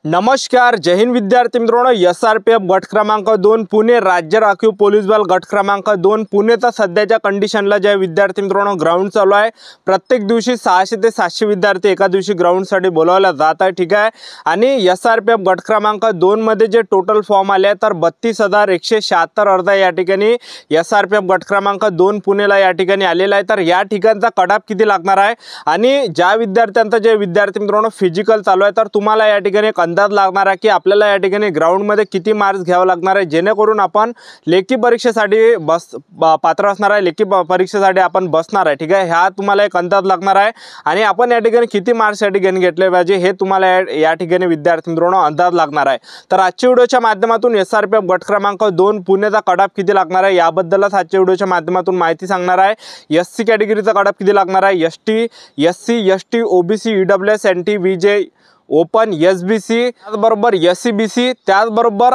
नमस्कार, जय हिंद विद्यार्थी मित्रांनो। SRPF गट क्रमांक 2 पुणे, राज्य राखीव पोलीस बल गट क्रमांक 2 पुणेचा सध्याच्या कंडिशनला जे विद्यार्थी मित्रांनो ग्राउंड चालू आहे। प्रत्येक दिवशी 600 ते 700 विद्यार्थी एका दिवशी ग्राउंडसाठी बोलावला जात आहे, ठीक आहे। आणि SRPF गट क्रमांक 2 मध्ये जे टोटल फॉर्म आले तर 32,176 अर्ज या ठिकाणी SRPF गट क्रमांक 2 पुणेला या ठिकाणी आलेला आहे। तर या ठिकाणचा कट किती लागणार आहे आणि ज्या विद्यार्थ्यांचा जे विद्यार्थी मित्रांनो फिजिकल चालू आहे तर तुम्हाला या ठिकाणी अंदाज लागणार आहे की आपल्याला या ठिकाणी ग्राउंड मध्ये किती मार्क्स घ्यावे लागणार आहे, जेणेकरून आपण लेखी परीक्षेसाठी पात्र असणार आहे, लेखी परीक्षेसाठी आपण बसणार आहे, ठीक आहे। ह्या तुम्हाला एक अंदाज लागणार आहे आणि आपण या ठिकाणी किती मार्क्स या ठिकाणी घेतले पाहिजे हे तुम्हाला या ठिकाणी विद्यार्थी मित्रांनो अंदाज लागणार आहे। तर आजच्या व्हिडिओच्या माध्यमातून SRPF गट क्रमांक 2 पुणेचा कट किती लागणार आहे याबद्दलच आजच्या व्हिडिओच्या माध्यमातून माहिती सांगणार आहे। SC कॅटेगरीचा कट किती लागणार आहे, ST, SC, ST, OBC, EWS, NT, VJ, open, SBC, त्याचबरोबर SCBC, त्याचबरोबर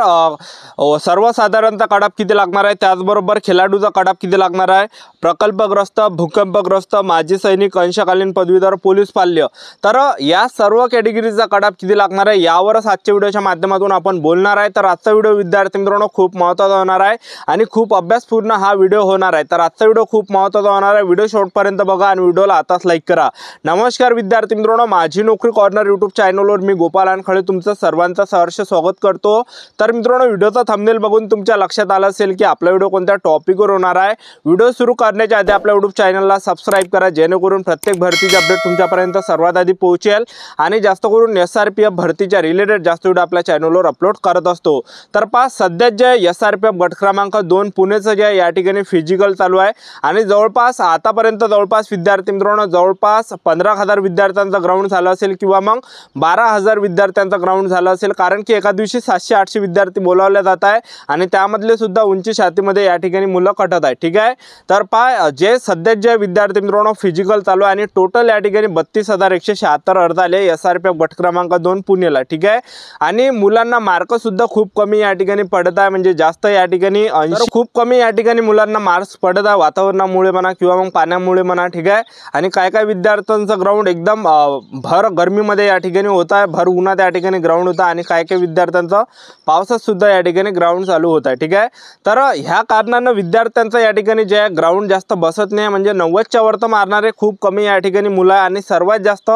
सर्वसाधारणचा कट किती लागणार आहे, त्याचबरोबर खेळाडूचा कट किती लागणार आहे, प्रकल्पग्रस्त, भूकंपग्रस्त, माजी सैनिक, अंशकालीन पदवीधर, पोलीस पाल्य, तर या सर्व कॅटेगरीचा कट किती लागणार आहे यावरच आजच्या व्हिडिओच्या माध्यमातून आपण बोलणार आहे। तर आजचा व्हिडिओ विद्यार्थी मित्रांनो खूप महत्त्वाचा होणार आहे आणि खूप अभ्यासपूर्ण हा व्हिडिओ होणार आहे। तर आजचा व्हिडिओ खूप महत्त्वाचा होणार आहे, व्हिडिओ शेवटपर्यंत बघा आणि व्हिडिओला आताच लाईक करा। नमस्कार विद्यार्थी मित्रांनो, माझी नोकरी कॉर्नर यूट्यूब चॅनल मी गोपाल अनखळे तुमचं सर्वांचं सहर्ष स्वागत करतो। तर मित्रांनो, व्हिडिओचा थंबनेल बघून तुमच्या लक्षात आलं असेल की आपला व्हिडिओ कोणत्या टॉपिकवर होणार आहे। व्हिडिओ सुरू करण्याच्या आधी आपल्या यूट्यूब चॅनलला सबस्क्राइब करा, जेणेकरून प्रत्येक भरतीचे अपडेट तुमच्यापर्यंत सर्वात आधी पोहोचेल आणि जास्त करून SRPF भरतीच्या रिलेटेड जास्त व्हिडिओ आपल्या चॅनलवर अपलोड करत असतो। तर सध्या जे SRPF गट क्रमांक 2 पुणेचं जे या ठिकाणी फिजिकल चालू आहे आणि जवळपास आतापर्यंत विद्यार्थी मित्रांनो जवळपास 15,000 विद्यार्थ्यांचा ग्राउंड झाला असेल किंवा मग 12,000 विद्यार्थ्यांचा ग्राउंड झाला असेल, कारण की एका दिवशी 700-800 विद्यार्थी बोलावले जात आहे आणि त्यामधले सुद्धा उंची छातीमध्ये या ठिकाणी मुलं कटत आहे, ठीक आहे। तर जे सध्या जे विद्यार्थी मित्रांनो फिजिकल चालू आहे आणि टोटल या ठिकाणी 32,176 अर्ज आले SRPF गट क्रमांक 2 पुणेला, ठीक आहे। आणि मुलांना मार्क सुद्धा खूप कमी या ठिकाणी पडत आहे, म्हणजे जास्त या ठिकाणी खूप कमी या ठिकाणी मुलांना मार्क्स पडत आहे वातावरणामुळे म्हणा किंवा मग पाण्यामुळे म्हणा, ठीक आहे। आणि काय काय विद्यार्थ्यांचं ग्राउंड एकदम भर गरमीमध्ये या ठिकाणी होता है, भर उन्हात या ठिकाणी ग्राउंड होता आणि काय काय विद्यार्थ्यांचा पावसात सुद्धा या ठिकाणी ग्राउंड चालू होत आहे, ठीक आहे। तर ह्या कारणानं विद्यार्थ्यांचा या ठिकाणी जे ग्राउंड जास्त बसत नाही, म्हणजे 90च्या वर मारणारे खूप कमी या ठिकाणी मुलं आहे आणि सर्वात जास्त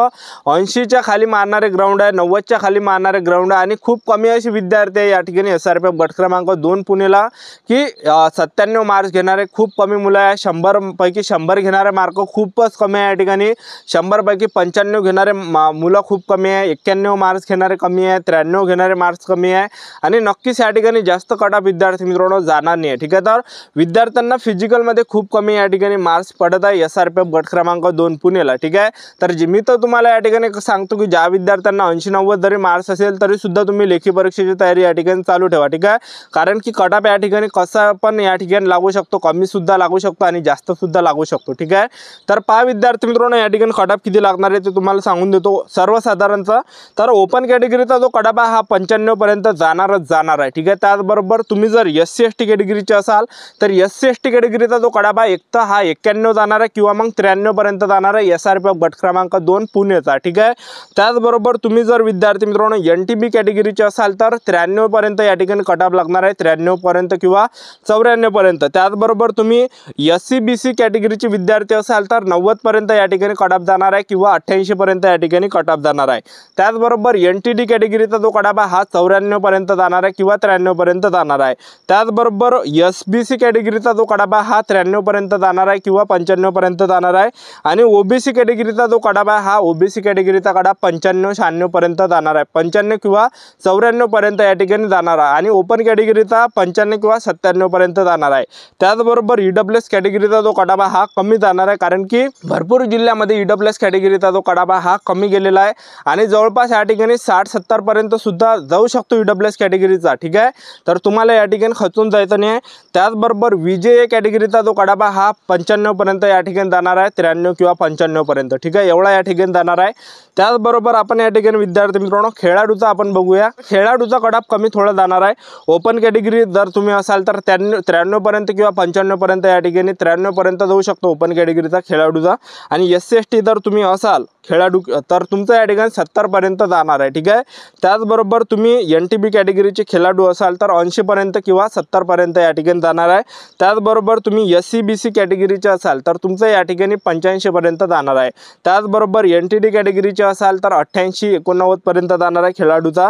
80च्या खाली मारणारे ग्राउंड आहे, 90च्या खाली मारणारे ग्राउंड आहे आणि खूप कमी अशी विद्यार्थी आहे या ठिकाणी SRPF गट क्रमांक 2 पुणेला की 97 मार्क्स घेणारे खूप कमी मुलं आहे। 100 पैकी 100 घेणारे मार्क खूपच कमी आहे या ठिकाणी, 100 पैकी 95 घेणारे मुलं खूप कमी आहे, 91 मार्क्स घेणारे कमी आहे, 93 घेणारे मार्क्स कमी आहे आणि नक्कीच या ठिकाणी जास्त कटा विद्यार्थी मित्रांनो जाणार नाही, ठीक आहे। तर विद्यार्थ्यांना फिजिकल मध्ये खूप कमी या ठिकाणी मार्क्स पडत आहे SRPF गट क्रमांक 2 पुणेला, ठीक आहे। तर मी तर तुम्हाला या ठिकाणी सांगतो की ज्या विद्यार्थ्यांना 80-90 जरी मार्क्स असेल तरी सुद्धा तुम्ही लेखी परीक्षेची तयारी या ठिकाणी चालू ठेवा, ठीक आहे। कारण की कटअप या ठिकाणी कसा पण या ठिकाणी लागू शकतो, कमी सुद्धा लागू शकतो आणि जास्त सुद्धा लागू शकतो, ठीक आहे। तर विद्यार्थी मित्रांनो या ठिकाणी कटअप किती लागणार आहे ते तुम्हाला सांगून देतो सर्वसाधारणचा। तर ओपन कॅटेगरीचा जो कटापा हा 95 पर्यंत जाणार आहे, ठीक आहे। त्याचबरोबर तुम्ही जर SC ST कॅटेगरीचे असाल तर SC ST कॅटेगरीचा जो कटापा एक तर हा 91 जाणार आहे किंवा मग 93 पर्यंत जाणार आहे SRPF गट क्रमांक 2 पुणेचा, ठीक आहे। त्याचबरोबर तुम्ही जर विद्यार्थी मित्रांनो NTB कॅटेगरीचे असाल तर 93 पर्यंत या ठिकाणी कटाप लागणार आहे, 93 पर्यंत किंवा 94 पर्यंत। त्याचबरोबर तुम्ही SCBC कॅटेगरीचे विद्यार्थी असाल तर 90 पर्यंत या ठिकाणी कटाप जाणार आहे किंवा 88 पर्यंत या ठिकाणी कटाप जाणार आहे। त्याचबरोबर NTD कॅटेगरीचा जो कटापा हा 94 पर्यंत जाणार आहे किंवा 93 पर्यंत जाणार आहे। त्याचबरोबर SBC कॅटेगरीचा जो कटापा हा 93 पर्यंत जाणार आहे किंवा 95 पर्यंत जाणार आहे आणि OBC कॅटेगरीचा जो कटापा हा OBC कॅटेगरीचा कटाप 95-96 पर्यंत जाणार आहे, 95 किंवा 94 पर्यंत या ठिकाणी जाणार आहे आणि ओपन कॅटेगरीचा 95 किंवा 97 पर्यंत जाणार आहे। त्याचबरोबर EWS कॅटेगरीचा जो कटापा हा कमी जाणार आहे, कारण की भरपूर जिल्ह्यामध्ये EWS कॅटेगरीचा जो कटापा हा कमी गेलेला आहे आणि जवळपास या ठिकाणी 60-70 पर्यंत सुद्धा जाऊ शकतो EWS कॅटेगरीचा, ठीक आहे। तर तुम्हाला या ठिकाणी खचून जायचं नाही। त्याचबरोबर VJ कॅटेगरीचा जो कटापा हा 95 पर्यंत या ठिकाणी जाणार आहे, 93 किंवा 95 पर्यंत, ठीक आहे, एवढा या ठिकाणी जाणार आहे। त्याचबरोबर आपण या ठिकाणी विद्यार्थी मित्रांनो खेळाडूचा आपण बघूया, खेळाडूचा कटाप कमी थोडा जाणार आहे। ओपन कॅटेगरी जर तुम्ही असाल तर 93 पर्यंत किंवा 95 पर्यंत या ठिकाणी 93 पर्यंत जाऊ शकतो ओपन कॅटेगरीचा खेळाडूचा आणि SC ST जर तुम्ही असाल खेळाडू तर तुमचा या ठिकाणी 70 पर्यंत जाणार आहे, ठीक आहे। त्याचबरोबर तुम्ही NTB कॅटेगरीचे खेळाडू असाल तर 80 पर्यंत किंवा 70 पर्यंत या ठिकाणी जाणार आहे। त्याचबरोबर तुम्ही SC BC कॅटेगरीचे असाल तर तुमचं या ठिकाणी 85 पर्यंत जाणार आहे। त्याचबरोबर NTD कॅटेगरीचे असाल तर 88 89 पर्यंत जाणार आहे खेळाडूचा।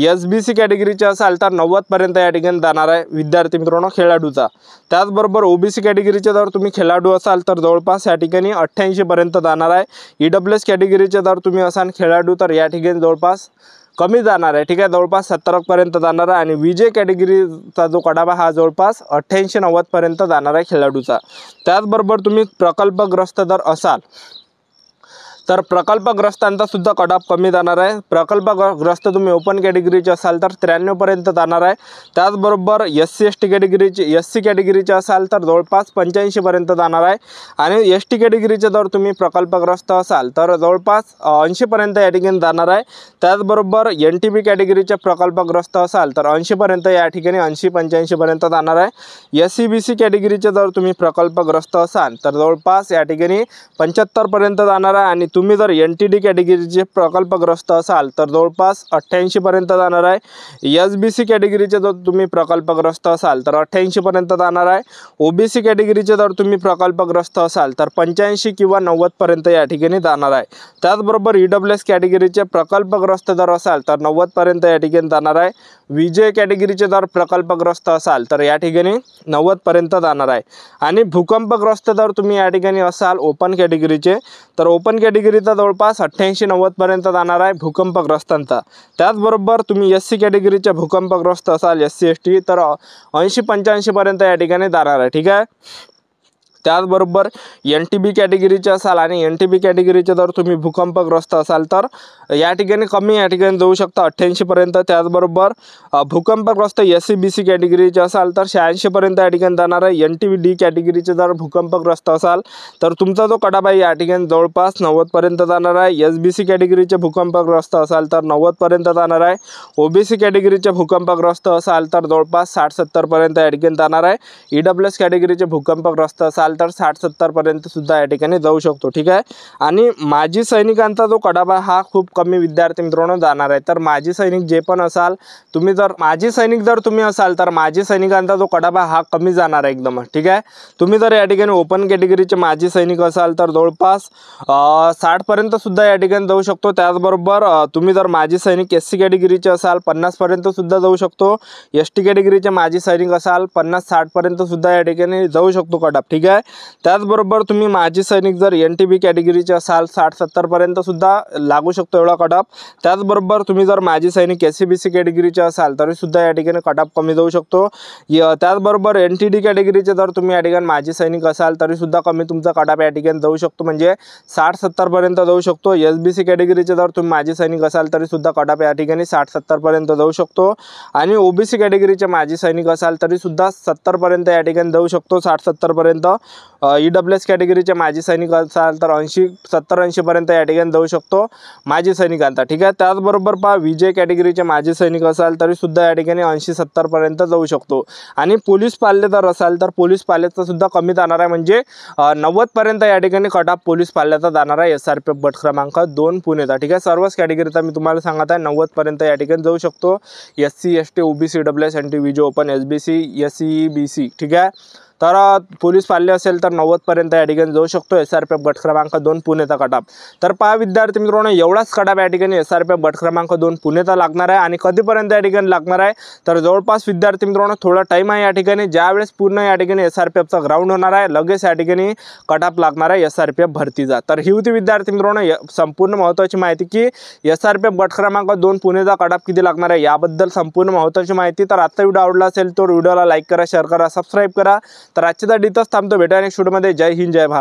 SBC कॅटेगरीचे असाल तर 90 पर्यंत या ठिकाणी जाणार आहे विद्यार्थी मित्रांनो खेळाडूचा। त्याचबरोबर OBC कॅटेगरीचे जर तुम्ही खेळाडू असाल तर जवळपास या ठिकाणी 88 पर्यंत जाणार आहे। EWS कॅटेगरीचे जर तुम्ही असाल खेळाडू तर या ठिकाणी जवळपास कमी जाणार आहे, ठीक आहे, जवळपास 70 पर्यंत जाणार आहे। आणि विजय कॅटेगरीचा जो कडाबा हा जवळपास 88 90 पर्यंत जाणार आहे खेळाडूचा। त्याचबरोबर तुम्ही प्रकल्पग्रस्त जर असाल तर प्रकल्पग्रस्तांचा सुद्धा कडाप कमी जाणार आहे। प्रकल्पग्रस्त तुम्ही ओपन कॅटेगरीचे असाल तर 93 पर्यंत जाणार आहे। त्याचबरोबर SC ST कॅटेगरीचे SC कॅटेगरीचे असाल तर जवळपास 85 पर्यंत जाणार आहे। आणि ST कॅटेगरीचे जर तुम्ही प्रकल्पग्रस्त असाल तर जवळपास 80 पर्यंत या ठिकाणी जाणार आहे। त्याचबरोबर NTB कॅटेगरीचे प्रकल्पग्रस्त असाल तर 80 पर्यंत या ठिकाणी 80 85 पर्यंत जाणार आहे। SC BC कॅटेगरीचे जर तुम्ही प्रकल्पग्रस्त असाल तर जवळपास या ठिकाणी 75 पर्यंत जाणार आहे। आणि तुम्ही जर NTD कॅटेगरीचे प्रकल्पग्रस्त असाल तर जवळपास 88 पर्यंत जाणार आहे। SBC कॅटेगरीचे जर तुम्ही प्रकल्पग्रस्त असाल तर 88 पर्यंत जाणार आहे। OBC कॅटेगरीचे जर तुम्ही प्रकल्पग्रस्त असाल तर 85 किंवा 90 पर्यंत या ठिकाणी जाणार आहे। त्याचबरोबर EWS कॅटेगरीचे प्रकल्पग्रस्त जर असाल तर 90 पर्यंत या ठिकाणी जाणार आहे। विजय कॅटेगरीचे जर प्रकल्पग्रस्त असाल तर या ठिकाणी 90 पर्यंत जाणार आहे। आणि भूकंपग्रस्त जर तुम्ही या ठिकाणी असाल ओपन कॅटेगरीचे तर ओपन कॅटेगरीचा जवळपास 88 90 पर्यंत जाणार आहे भूकंपग्रस्तांचा। त्याचबरोबर तुम्ही SC कॅटेगरीचे भूकंपग्रस्त असाल SC ST तर 80 85 पर्यंत या ठिकाणी जाणार आहे, ठीक आहे। त्याचबरोबर NTB कॅटेगरीचे असाल आणि NTB कॅटेगरीचे जर तुम्ही भूकंपग्रस्त असाल तर या ठिकाणी कमी या ठिकाणी जाऊ शकता 88 पर्यंत। त्याचबरोबर भूकंपग्रस्त SC BC कॅटेगरीचे असाल तर 86 पर्यंत या ठिकाणी जाणार आहे। NTD कॅटेगरीचे जर भूकंपग्रस्त असाल तर तुमचा जो कडाबा आहे या ठिकाणी जवळपास 90 पर्यंत जाणार आहे। SBC कॅटेगरीचे भूकंपग्रस्त असाल तर 90 पर्यंत जाणार आहे। OBC कॅटेगरीचे भूकंपग्रस्त असाल तर जवळपास 60 70 पर्यंत या ठिकाणी जाणार आहे। EWS कॅटेगरीचे भूकंपग्रस्त असाल तर 60 70 पर्यंत सुद्धा या ठिकाणी जाऊ शकतो, ठीक आहे। आणि माजी सैनिकांचा जो कडाबा हा खूप कमी विद्यार्थी मित्रांनो जाणार आहे। तर माजी सैनिक जे पण असाल तुम्ही जर माजी सैनिक जर तुम्ही असाल तर माजी सैनिकांचा जो कडाबा हा कमी जाणार आहे एकदम, ठीक आहे। तुम्ही जर या ठिकाणी ओपन कॅटेगरीचे माजी सैनिक असाल तर जवळपास 60 पर्यंत सुद्धा या ठिकाणी जाऊ शकतो। त्याचबरोबर तुम्ही जर माजी सैनिक SC कॅटेगरीचे असाल 50 पर्यंत सुद्धा जाऊ शकतो। ST कॅटेगरीचे माजी सैनिक असाल 50 60 पर्यंत सुद्धा या ठिकाणी जाऊ शकतो कडाप, ठीक आहे। त्याचबरोबर तुम्ही माजी सैनिक जर NTB कॅटेगरीचे असाल 60 70 पर्यंत सुद्धा लागू शकतो एवढा कटाप। त्याचबरोबर तुम्ही जर माजी सैनिक SC BC कॅटेगरीचे असाल तरी सुद्धा या ठिकाणी कटाप कमी जाऊ शकतो। त्याचबरोबर NTD कॅटेगरीचे जर तुम्ही या ठिकाणी माजी सैनिक असाल तरी सुद्धा कमी तुमचा कटाप या ठिकाणी जाऊ शकतो, म्हणजे 60 70 पर्यंत जाऊ शकतो। SBC कॅटेगरीचे जर तुम्ही माजी सैनिक असाल तरी सुद्धा कटाप या ठिकाणी 60 70 पर्यंत जाऊ शकतो। आणि OBC कॅटेगरीचे माजी सैनिक असाल तरी सुद्धा 70 पर्यंत या ठिकाणी जाऊ शकतो, 60 70 पर्यंत। EWS कॅटेगरीचे माजी सैनिक असाल तर 80 70 80 पर्यंत या ठिकाणी जाऊ शकतो माजी सैनिकांचा, ठीक आहे। त्याचबरोबर पहा विजय कॅटेगरीचे माजी सैनिक असाल तरी सुद्धा या ठिकाणी 80 70 पर्यंत जाऊ शकतो। आणि पोलीस पाल्य जर असाल तर पोलीस पाल्याचा सुद्धा कमी जाणार आहे, म्हणजे 90 पर्यंत या ठिकाणी कटाप पोलीस पाल्याचा जाणार आहे SRPF गट क्रमांक 2 पुणेचा, ठीक आहे। सर्वच कॅटेगरीचा मी तुम्हाला सांगत आहे 90 पर्यंत या ठिकाणी जाऊ शकतो। SC ST OBC EWS NTB विजय ओपन SBC SCE BC, ठीक आहे। तर पोलीस पाल्य असेल तर 90 पर्यंत या ठिकाणी जाऊ शकतो SRPF गट क्रमांक 2 पुणेचा कटाप। तर पहा विद्यार्थी मित्रांनो एवढाच कटाप या ठिकाणी SRPF गट क्रमांक 2 पुणेचा लागणार आहे। आणि कधीपर्यंत या ठिकाणी लागणार आहे तर जवळपास विद्यार्थी मित्रांनो थोडा टाइम आहे या ठिकाणी, ज्यावेळेस पूर्ण या ठिकाणी SRPFचा ग्राउंड होणार आहे लगेच या ठिकाणी कटाप लागणार आहे SRPF भरतीचा। तर ही होती विद्यार्थी मित्रांनो संपूर्ण महत्त्वाची माहिती की SRPF गट क्रमांक 2 पुणेचा कटाप किती लागणार आहे याबद्दल संपूर्ण महत्त्वाची माहिती। तर आजचा व्हिडिओ आवडला असेल तर व्हिडिओला लाईक करा, शेअर करा, सबस्क्राईब करा। तर आजच्या इथंच थांबतो, भेटूया नेक्स्ट व्हिडिओमध्ये। जय हिंद जय भारत।